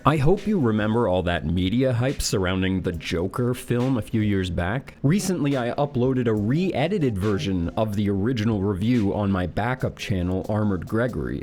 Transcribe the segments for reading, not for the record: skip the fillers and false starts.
I hope you remember all that media hype surrounding the Joker film a few years back. Recently, I uploaded a re-edited version of the original review on my backup channel, Armoured,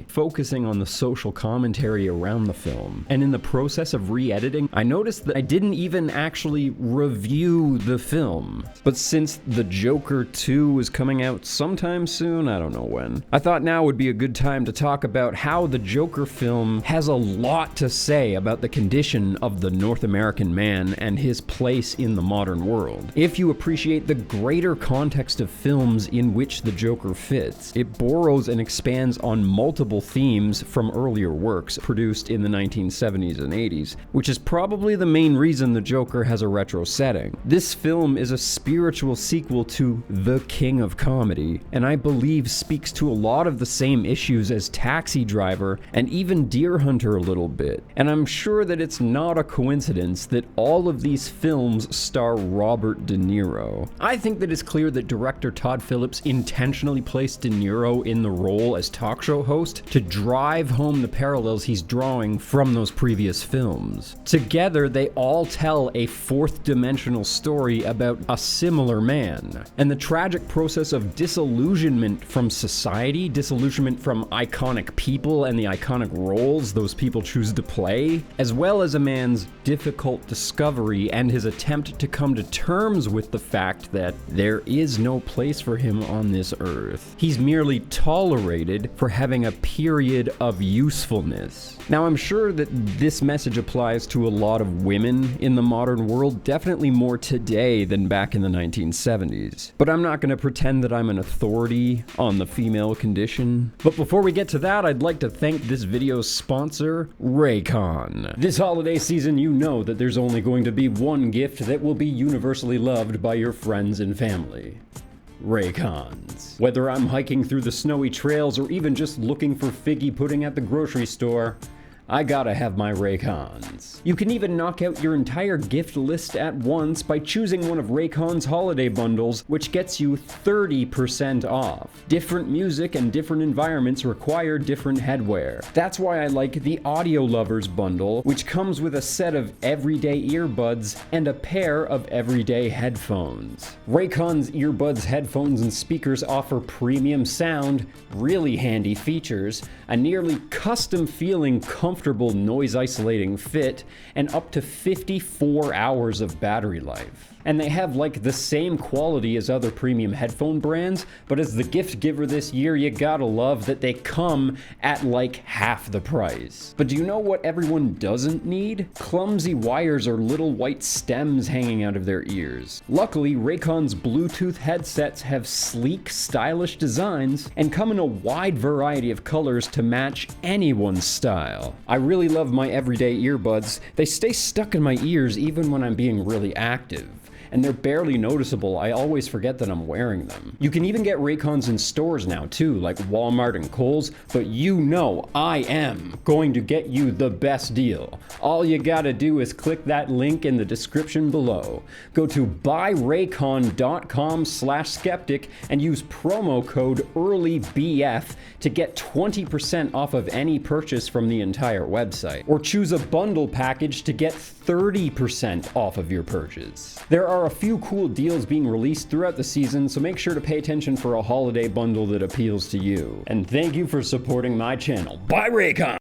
focusing on the social commentary around the film. And in the process of re-editing, I noticed that I didn't even actually review the film. But since The Joker 2 is coming out sometime soon, I don't know when, I thought now would be a good time to talk about how the Joker film has a lot to say about the condition of the North American man and his place in the modern world. If you appreciate the greater context of films in which the Joker fits, it borrows and expands on multiple themes from earlier works produced in the 1970s and 80s, which is probably the main reason the Joker has a retro setting. This film is a spiritual sequel to The King of Comedy, and I believe speaks to a lot of the same issues as Taxi Driver and even Deer Hunter a little bit. And I'm sure that it's not a coincidence that all of these films star Robert De Niro. I think that it's clear that director Todd Phillips intentionally placed De Niro in the role as talk show host to drive home the parallels he's drawing from those previous films. Together, they all tell a fourth-dimensional story about a similar man, and the tragic process of disillusionment from society, disillusionment from iconic people and the iconic roles those people choose to play, as well as a man's difficult discovery and his attempt to come to terms with the fact that there is no place for him on this earth. He's merely tolerated for having a period of usefulness. Now, I'm sure that this message applies to a lot of women in the modern world, definitely more today than back in the 1970s. But I'm not going to pretend that I'm an authority on the female condition. But before we get to that, I'd like to thank this video's sponsor, Raycon. This holiday season, you know that there's only going to be one gift that will be universally loved by your friends and family. Raycons. Whether I'm hiking through the snowy trails or even just looking for figgy pudding at the grocery store, I gotta have my Raycons. You can even knock out your entire gift list at once by choosing one of Raycon's holiday bundles, which gets you 30% off. Different music and different environments require different headwear. That's why I like the Audio Lovers bundle, which comes with a set of everyday earbuds and a pair of everyday headphones. Raycon's earbuds, headphones, and speakers offer premium sound, really handy features, a nearly custom-feeling comfortable noise-isolating fit, and up to 54 hours of battery life. And they have like the same quality as other premium headphone brands, but as the gift giver this year, you gotta love that they come at like half the price. But do you know what everyone doesn't need? Clumsy wires or little white stems hanging out of their ears. Luckily, Raycon's Bluetooth headsets have sleek, stylish designs and come in a wide variety of colors to match anyone's style. I really love my everyday earbuds. They stay stuck in my ears even when I'm being really active. And they're barely noticeable. I always forget that I'm wearing them. You can even get Raycons in stores now too, like Walmart and Kohl's, but you know I am going to get you the best deal. All you gotta do is click that link in the description below. Go to buyraycon.com/skeptic and use promo code EARLYBF to get 20% off of any purchase from the entire website. Or choose a bundle package to get 30% off of your purchase. There are a few cool deals being released throughout the season, so make sure to pay attention for a holiday bundle that appeals to you. And thank you for supporting my channel. Buy Raycon!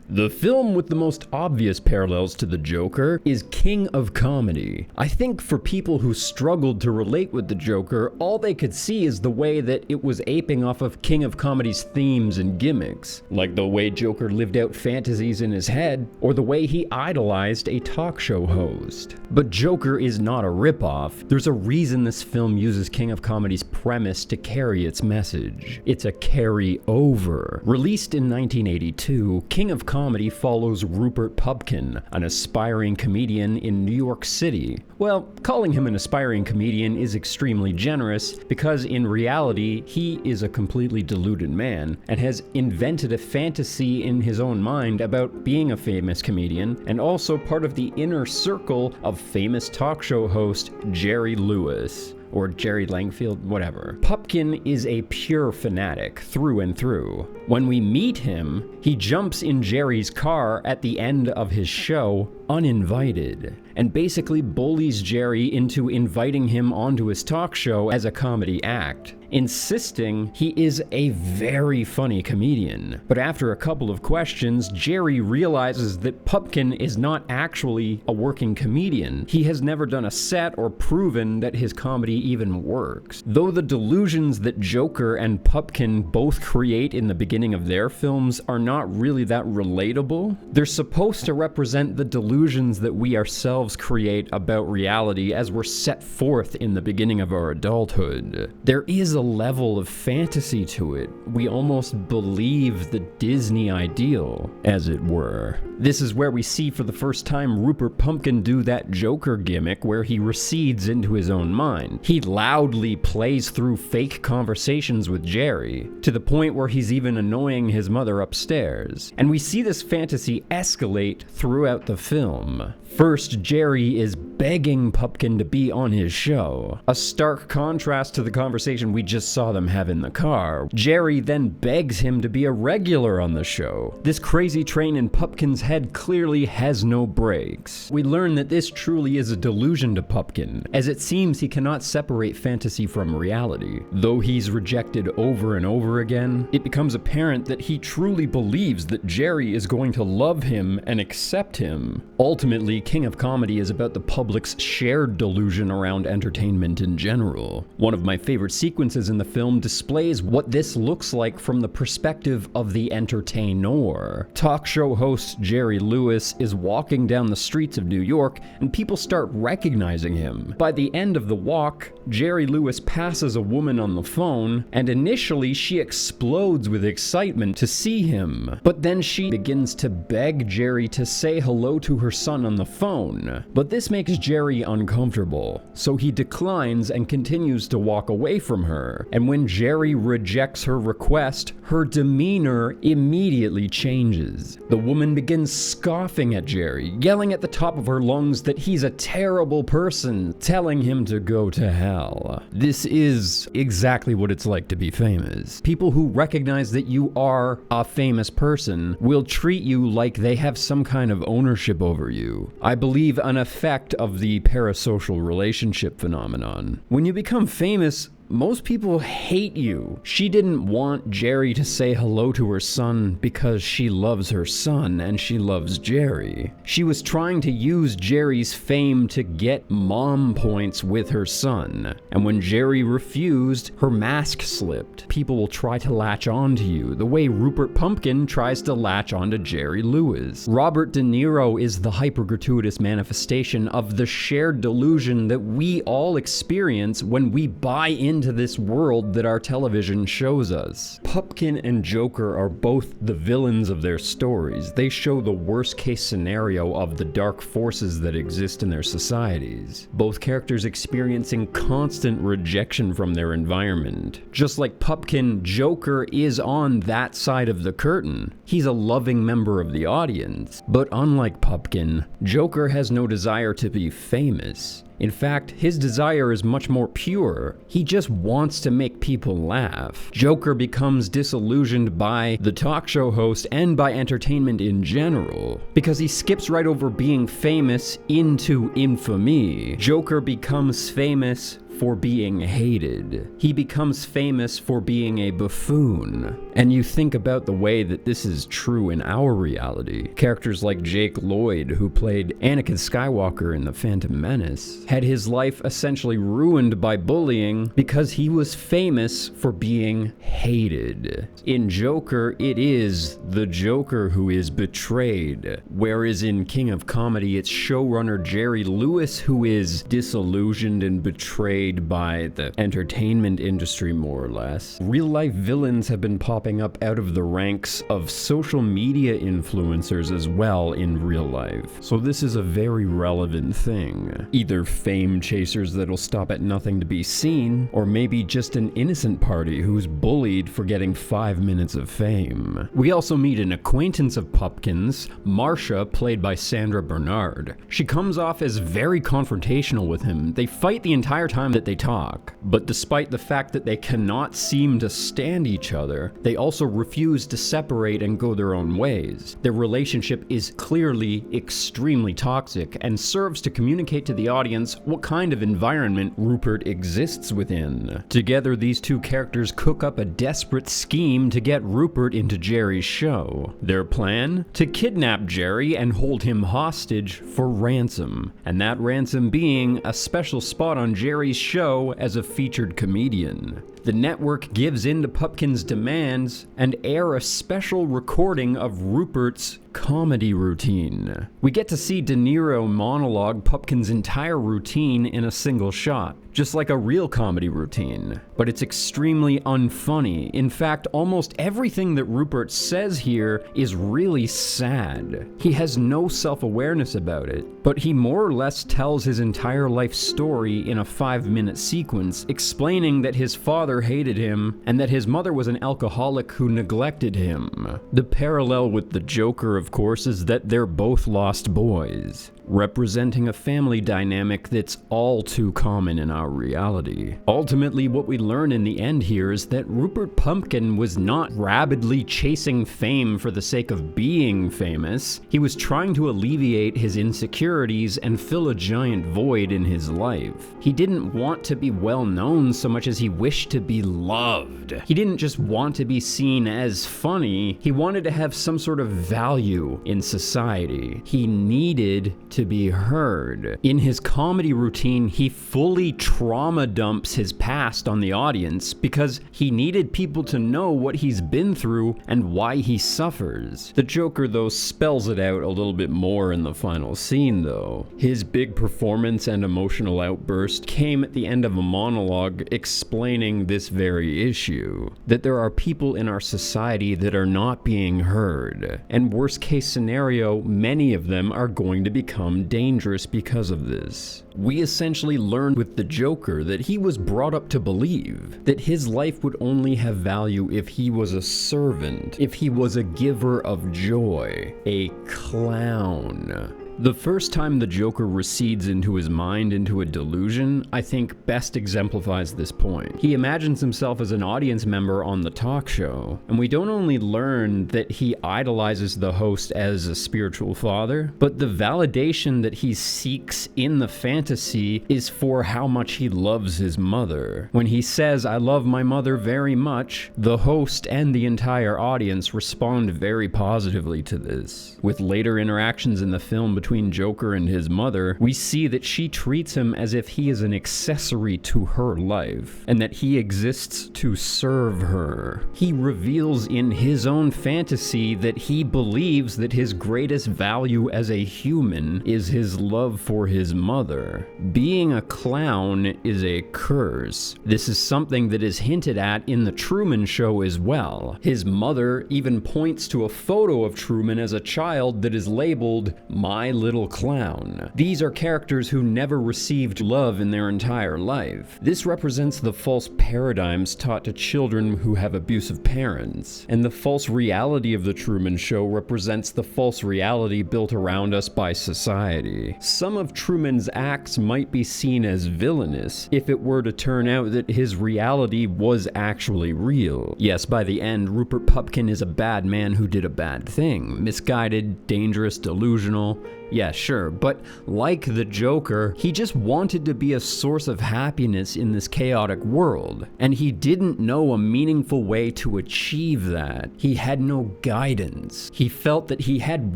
The film with the most obvious parallels to the Joker is King of Comedy. I think for people who struggled to relate with the Joker, all they could see is the way that it was aping off of King of Comedy's themes and gimmicks, like the way Joker lived out fantasies in his head, or the way he idolized a talk show host. But Joker is not a ripoff. There's a reason this film uses King of Comedy's premise to carry its message. It's a carry-over. Released in 1982, King of Comedy Comedy follows Rupert Pupkin, an aspiring comedian in New York City. Well, calling him an aspiring comedian is extremely generous because in reality, he is a completely deluded man and has invented a fantasy in his own mind about being a famous comedian and also part of the inner circle of famous talk show host Jerry Lewis. Or Jerry Langfield, whatever. Pupkin is a pure fanatic, through and through. When we meet him, he jumps in Jerry's car at the end of his show, uninvited, and basically bullies Jerry into inviting him onto his talk show as a comedy act, insisting he is a very funny comedian. But after a couple of questions, Jerry realizes that Pupkin is not actually a working comedian. He has never done a set or proven that his comedy even works. Though the delusions that Joker and Pupkin both create in the beginning of their films are not really that relatable, they're supposed to represent the delusions that we ourselves create about reality as we're set forth in the beginning of our adulthood. There is a level of fantasy to it. We almost believe the Disney ideal, as it were. This is where we see for the first time Rupert Pupkin do that Joker gimmick where he recedes into his own mind. He loudly plays through fake conversations with Jerry, to the point where he's even annoying his mother upstairs. And we see this fantasy escalate throughout the film. First, Jerry is begging Pupkin to be on his show, a stark contrast to the conversation we just saw them have in the car. Jerry then begs him to be a regular on the show. This crazy train in Pupkin's head clearly has no brakes. We learn that this truly is a delusion to Pupkin, as it seems he cannot separate fantasy from reality. Though he's rejected over and over again, it becomes apparent that he truly believes that Jerry is going to love him and accept him. Ultimately, King of Comedy is about the public's shared delusion around entertainment in general. One of my favorite sequences in the film displays what this looks like from the perspective of the entertainer. Talk show host Jerry Lewis is walking down the streets of New York and people start recognizing him. By the end of the walk, Jerry Lewis passes a woman on the phone, and initially she explodes with excitement to see him. But then she begins to beg Jerry to say hello to her son on the phone. But this makes Jerry uncomfortable, so he declines and continues to walk away from her. And when Jerry rejects her request, her demeanor immediately changes. The woman begins scoffing at Jerry, yelling at the top of her lungs that he's a terrible person, telling him to go to hell. This is exactly what it's like to be famous. People who recognize that you are a famous person will treat you like they have some kind of ownership over you. I believe an effect of the parasocial relationship phenomenon. When you become famous, most people hate you. She didn't want Jerry to say hello to her son because she loves her son and she loves Jerry. She was trying to use Jerry's fame to get mom points with her son. And when Jerry refused, her mask slipped. People will try to latch on to you the way Rupert Pupkin tries to latch onto Jerry Lewis. Robert De Niro is the hypergratuitous manifestation of the shared delusion that we all experience when we buy into this world that our television shows us. Pupkin and Joker are both the villains of their stories. They show the worst case scenario of the dark forces that exist in their societies. Both characters experiencing constant rejection from their environment. Just like Pupkin, Joker is on that side of the curtain. He's a loving member of the audience. But unlike Pupkin, Joker has no desire to be famous. In fact, his desire is much more pure. He just wants to make people laugh. Joker becomes disillusioned by the talk show host and by entertainment in general, because he skips right over being famous into infamy. Joker becomes famous for being hated. He becomes famous for being a buffoon. And you think about the way that this is true in our reality. Characters like Jake Lloyd, who played Anakin Skywalker in The Phantom Menace, had his life essentially ruined by bullying because he was famous for being hated. In Joker, it is the Joker who is betrayed, whereas in King of Comedy, it's showrunner Jerry Lewis who is disillusioned and betrayed swayed by the entertainment industry, more or less, real-life villains have been popping up out of the ranks of social media influencers as well in real life. So this is a very relevant thing. Either fame chasers that'll stop at nothing to be seen, or maybe just an innocent party who's bullied for getting 5 minutes of fame. We also meet an acquaintance of Pupkin's, Marcia, played by Sandra Bernard. She comes off as very confrontational with him. They fight the entire time that they talk. But despite the fact that they cannot seem to stand each other, they also refuse to separate and go their own ways. Their relationship is clearly extremely toxic and serves to communicate to the audience what kind of environment Rupert exists within. Together, these two characters cook up a desperate scheme to get Rupert into Jerry's show. Their plan? To kidnap Jerry and hold him hostage for ransom, and that ransom being a special spot on Jerry's show as a featured comedian. The network gives in to Pupkin's demands and air a special recording of Rupert's comedy routine. We get to see De Niro monologue Pupkin's entire routine in a single shot, just like a real comedy routine. But it's extremely unfunny. In fact, almost everything that Rupert says here is really sad. He has no self-awareness about it, but he more or less tells his entire life story in a 5-minute sequence, explaining that his father hated him and that his mother was an alcoholic who neglected him. The parallel with the Joker, of course, is that they're both lost boys, representing a family dynamic that's all too common in our reality. Ultimately, what we learn in the end here is that Rupert Pupkin was not rabidly chasing fame for the sake of being famous. He was trying to alleviate his insecurities and fill a giant void in his life. He didn't want to be well known so much as he wished to be loved. He didn't just want to be seen as funny, he wanted to have some sort of value in society. He needed to be heard. In his comedy routine, he fully trauma dumps his past on the audience because he needed people to know what he's been through and why he suffers. The Joker, though, spells it out a little bit more in the final scene, though. His big performance and emotional outburst came at the end of a monologue explaining this very issue, that there are people in our society that are not being heard, and worst case scenario, many of them are going to become dangerous because of this. We essentially learned with the Joker that he was brought up to believe that his life would only have value if he was a servant, if he was a giver of joy, a clown. The first time the Joker recedes into his mind, into a delusion, I think best exemplifies this point. He imagines himself as an audience member on the talk show, and we don't only learn that he idolizes the host as a spiritual father, but the validation that he seeks in the fantasy is for how much he loves his mother. When he says, "I love my mother very much," the host and the entire audience respond very positively to this. With later interactions in the film between Joker and his mother, we see that she treats him as if he is an accessory to her life, and that he exists to serve her. He reveals in his own fantasy that he believes that his greatest value as a human is his love for his mother. Being a clown is a curse. This is something that is hinted at in The Truman Show as well. His mother even points to a photo of Truman as a child that is labeled, "My Little Clown." These are characters who never received love in their entire life. This represents the false paradigms taught to children who have abusive parents. And the false reality of The Truman Show represents the false reality built around us by society. Some of Truman's acts might be seen as villainous if it were to turn out that his reality was actually real. Yes, by the end, Rupert Pupkin is a bad man who did a bad thing. Misguided, dangerous, delusional. Yeah, sure, but like the Joker, he just wanted to be a source of happiness in this chaotic world, and he didn't know a meaningful way to achieve that. He had no guidance. He felt that he had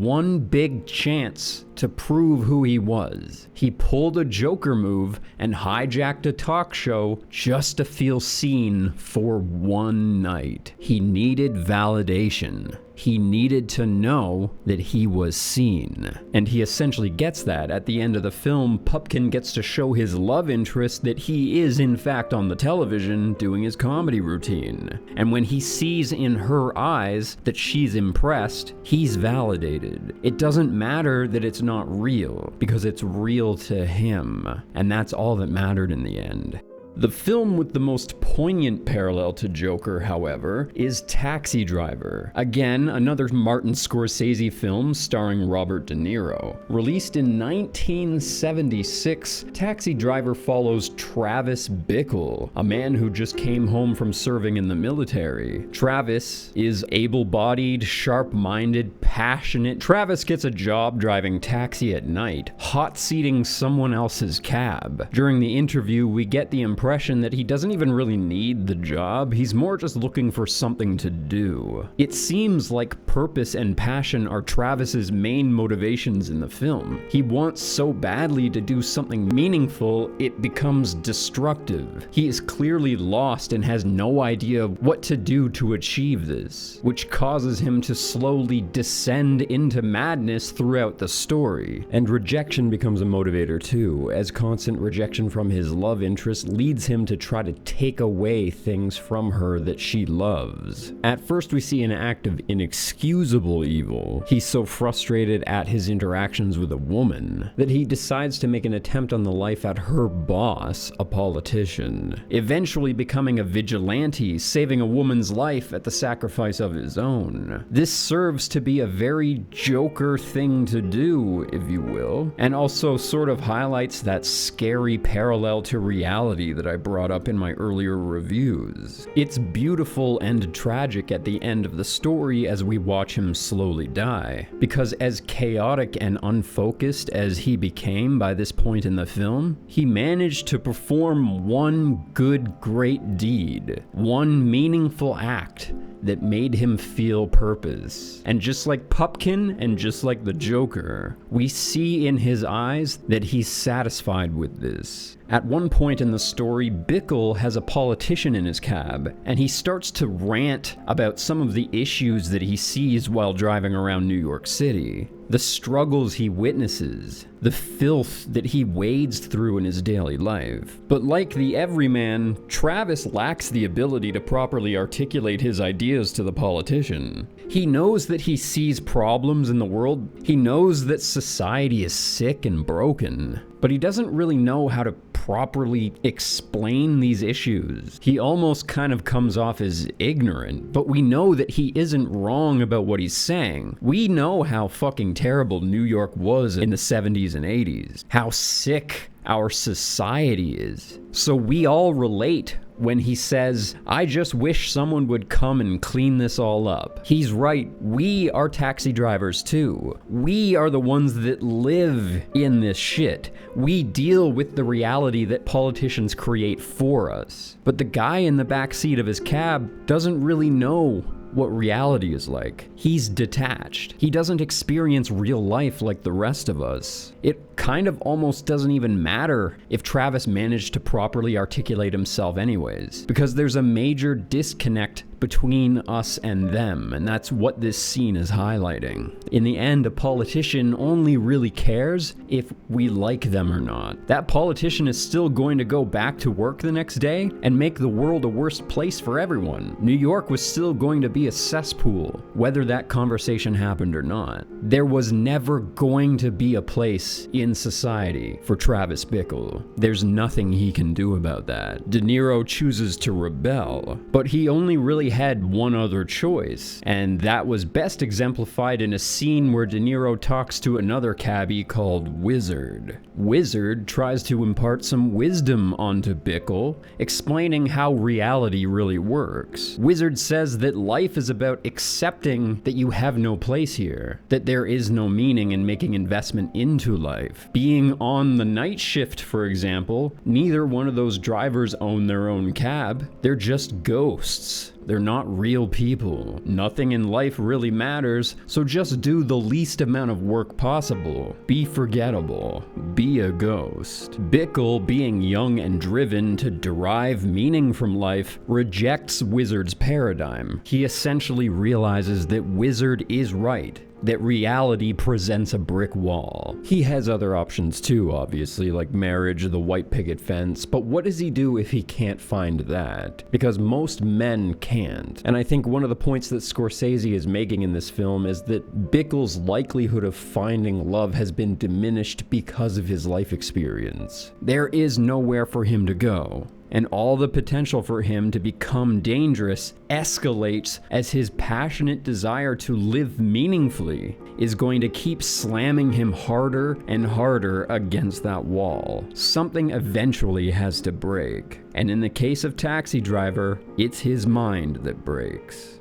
one big chance to prove who he was. He pulled a Joker move and hijacked a talk show just to feel seen for one night. He needed validation. He needed to know that he was seen. And he essentially gets that. At the end of the film, Pupkin gets to show his love interest that he is in fact on the television doing his comedy routine. And when he sees in her eyes that she's impressed, he's validated. It doesn't matter that it's not real, because it's real to him. And that's all that mattered in the end. The film with the most poignant parallel to Joker, however, is Taxi Driver. Again, another Martin Scorsese film starring Robert De Niro. Released in 1976, Taxi Driver follows Travis Bickle, a man who just came home from serving in the military. Travis is able-bodied, sharp-minded, passionate. Travis gets a job driving taxi at night, hot-seating someone else's cab. During the interview, we get the impression that he doesn't even really need the job, he's more just looking for something to do. It seems like purpose and passion are Travis's main motivations in the film. He wants so badly to do something meaningful, it becomes destructive. He is clearly lost and has no idea what to do to achieve this, which causes him to slowly descend into madness throughout the story. And rejection becomes a motivator too, as constant rejection from his love interest leads him to try to take away things from her that she loves. At first we see an act of inexcusable evil. He's so frustrated at his interactions with a woman that he decides to make an attempt on the life at her boss, a politician, eventually becoming a vigilante, saving a woman's life at the sacrifice of his own. This serves to be a very Joker thing to do, if you will, and also sort of highlights that scary parallel to reality that I brought up in my earlier reviews. It's beautiful and tragic at the end of the story as we watch him slowly die, because as chaotic and unfocused as he became by this point in the film, he managed to perform one good, great deed, one meaningful act that made him feel purpose. And just like Pupkin and just like the Joker, we see in his eyes that he's satisfied with this. At one point in the story, Bickle has a politician in his cab, and he starts to rant about some of the issues that he sees while driving around New York City. The struggles he witnesses, the filth that he wades through in his daily life. But like the everyman, Travis lacks the ability to properly articulate his ideas to the politician. He knows that he sees problems in the world, he knows that society is sick and broken, but he doesn't really know how to properly explain these issues. He almost kind of comes off as ignorant, but we know that he isn't wrong about what he's saying. We know how fucking terrible New York was in the 70s and 80s, how sick our society is. So we all relate when he says, "I just wish someone would come and clean this all up." He's right. We are taxi drivers too. We are the ones that live in this shit. We deal with the reality that politicians create for us. But the guy in the back seat of his cab doesn't really know what reality is like. He's detached. He doesn't experience real life like the rest of us. It kind of almost doesn't even matter if Travis managed to properly articulate himself anyways, because there's a major disconnect between us and them, and that's what this scene is highlighting. In the end, a politician only really cares if we like them or not. That politician is still going to go back to work the next day and make the world a worse place for everyone. New York was still going to be a cesspool, whether that conversation happened or not. There was never going to be a place in society for Travis Bickle. There's nothing he can do about that. De Niro chooses to rebel, but he only really had one other choice, and that was best exemplified in a scene where De Niro talks to another cabbie called Wizard. Wizard tries to impart some wisdom onto Bickle, explaining how reality really works. Wizard says that life is about accepting that you have no place here, that there is no meaning in making investment into life. Being on the night shift, for example, neither one of those drivers own their own cab. They're just ghosts. They're not real people. Nothing in life really matters, so just do the least amount of work possible. Be forgettable. Be a ghost. Bickle, being young and driven to derive meaning from life, rejects Wizard's paradigm. He essentially realizes that Wizard is right, that reality presents a brick wall. He has other options too, obviously, like marriage, the white picket fence, but what does he do if he can't find that? Because most men can't. And I think one of the points that Scorsese is making in this film is that Bickle's likelihood of finding love has been diminished because of his life experience. There is nowhere for him to go. And all the potential for him to become dangerous escalates as his passionate desire to live meaningfully is going to keep slamming him harder and harder against that wall. Something eventually has to break. And in the case of Taxi Driver, it's his mind that breaks.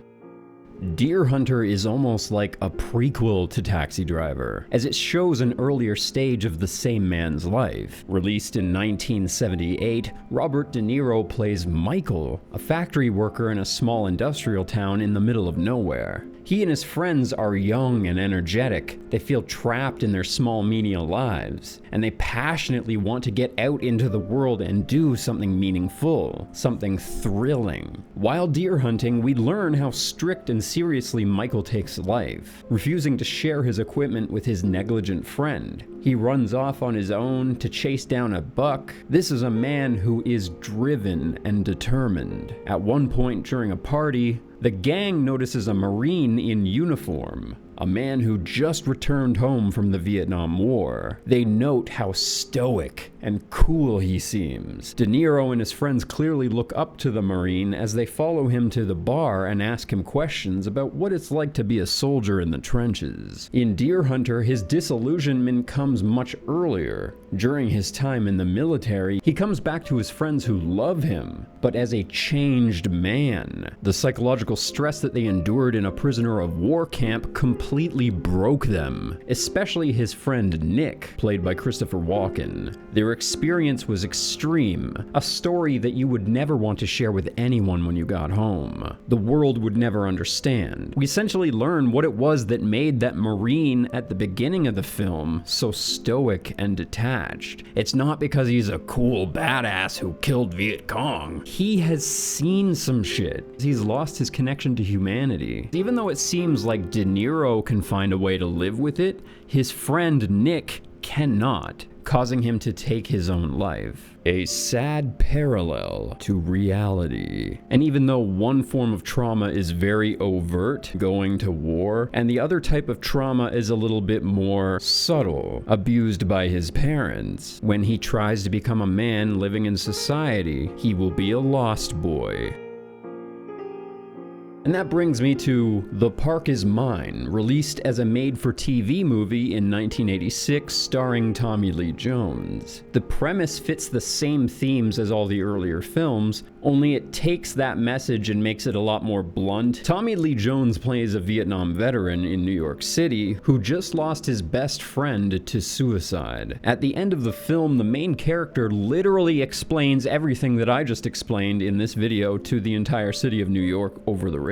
Deer Hunter is almost like a prequel to Taxi Driver, as it shows an earlier stage of the same man's life. Released in 1978, Robert De Niro plays Michael, a factory worker in a small industrial town in the middle of nowhere. He and his friends are young and energetic. They feel trapped in their small menial lives, and they passionately want to get out into the world and do something meaningful, something thrilling. While deer hunting, we learn how strict and seriously Michael takes life, refusing to share his equipment with his negligent friend. He runs off on his own to chase down a buck. This is a man who is driven and determined. At one point during a party, the gang notices a Marine in uniform, a man who just returned home from the Vietnam War. They note how stoic and cool he seems. De Niro and his friends clearly look up to the Marine as they follow him to the bar and ask him questions about what it's like to be a soldier in the trenches. In Deer Hunter, his disillusionment comes much earlier. During his time in the military, he comes back to his friends who love him, but as a changed man. The psychological stress that they endured in a prisoner of war camp completely broke them, especially his friend Nick, played by Christopher Walken. Their experience was extreme, a story that you would never want to share with anyone when you got home. The world would never understand. We essentially learn what it was that made that Marine at the beginning of the film so stoic and detached. It's not because he's a cool badass who killed Viet Cong. He has seen some shit. He's lost his connection to humanity. Even though it seems like De Niro can find a way to live with it, his friend Nick cannot, causing him to take his own life. A sad parallel to reality. And even though one form of trauma is very overt, going to war, and the other type of trauma is a little bit more subtle, abused by his parents, when he tries to become a man living in society, he will be a lost boy. And that brings me to The Park Is Mine, released as a made-for-TV movie in 1986 starring Tommy Lee Jones. The premise fits the same themes as all the earlier films, only it takes that message and makes it a lot more blunt. Tommy Lee Jones plays a Vietnam veteran in New York City who just lost his best friend to suicide. At the end of the film, the main character literally explains everything that I just explained in this video to the entire city of New York over the radio.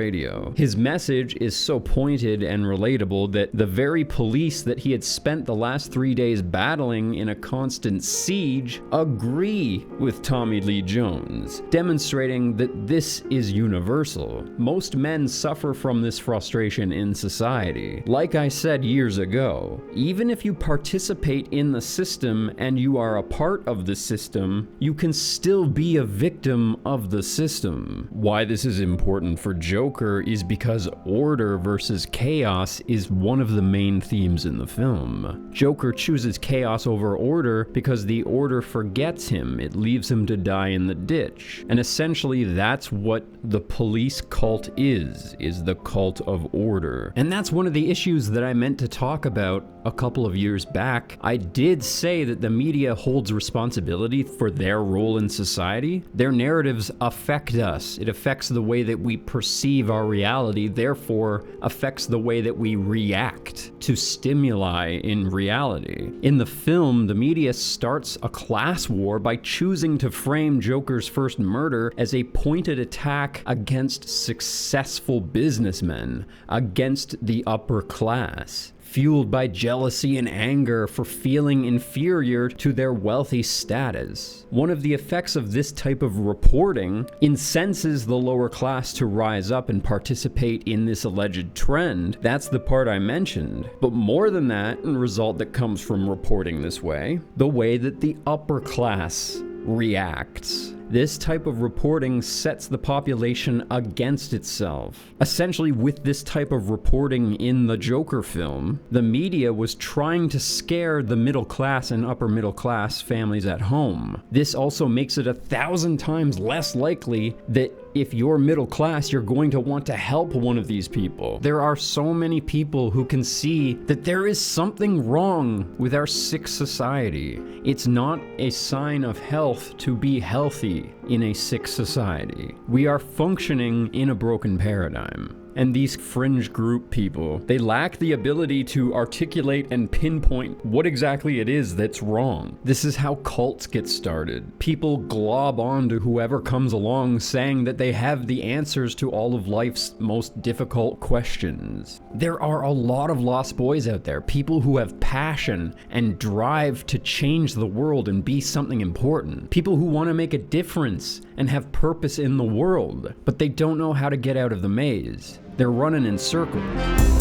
His message is so pointed and relatable that the very police that he had spent the last 3 days battling in a constant siege agree with Tommy Lee Jones, demonstrating that this is universal. Most men suffer from this frustration in society. Like I said years ago, even if you participate in the system and you are a part of the system, you can still be a victim of the system. Why this is important for Joker is because order versus chaos is one of the main themes in the film. Joker chooses chaos over order because the order forgets him. It leaves him to die in the ditch. And essentially that's what the police cult is the cult of order. And that's one of the issues that I meant to talk about a couple of years back. I did say that the media holds responsibility for their role in society. Their narratives affect us. It affects the way that we perceive our reality, therefore affects the way that we react to stimuli in reality. In the film, the media starts a class war by choosing to frame Joker's first murder Twitter as a pointed attack against successful businessmen, against the upper class, fueled by jealousy and anger for feeling inferior to their wealthy status. One of the effects of this type of reporting incenses the lower class to rise up and participate in this alleged trend. That's the part I mentioned. But more than that, and result that comes from reporting this way, the way that the upper class reacts. This type of reporting sets the population against itself. Essentially, with this type of reporting in the Joker film, the media was trying to scare the middle class and upper middle class families at home. This also makes it 1,000 times less likely that if you're middle class, you're going to want to help one of these people. There are so many people who can see that there is something wrong with our sick society. It's not a sign of health to be healthy in a sick society. We are functioning in a broken paradigm. And these fringe group people, they lack the ability to articulate and pinpoint what exactly it is that's wrong. This is how cults get started. People glob on to whoever comes along saying that they have the answers to all of life's most difficult questions. There are a lot of lost boys out there, people who have passion and drive to change the world and be something important. People who want to make a difference and have purpose in the world, but they don't know how to get out of the maze. They're running in circles.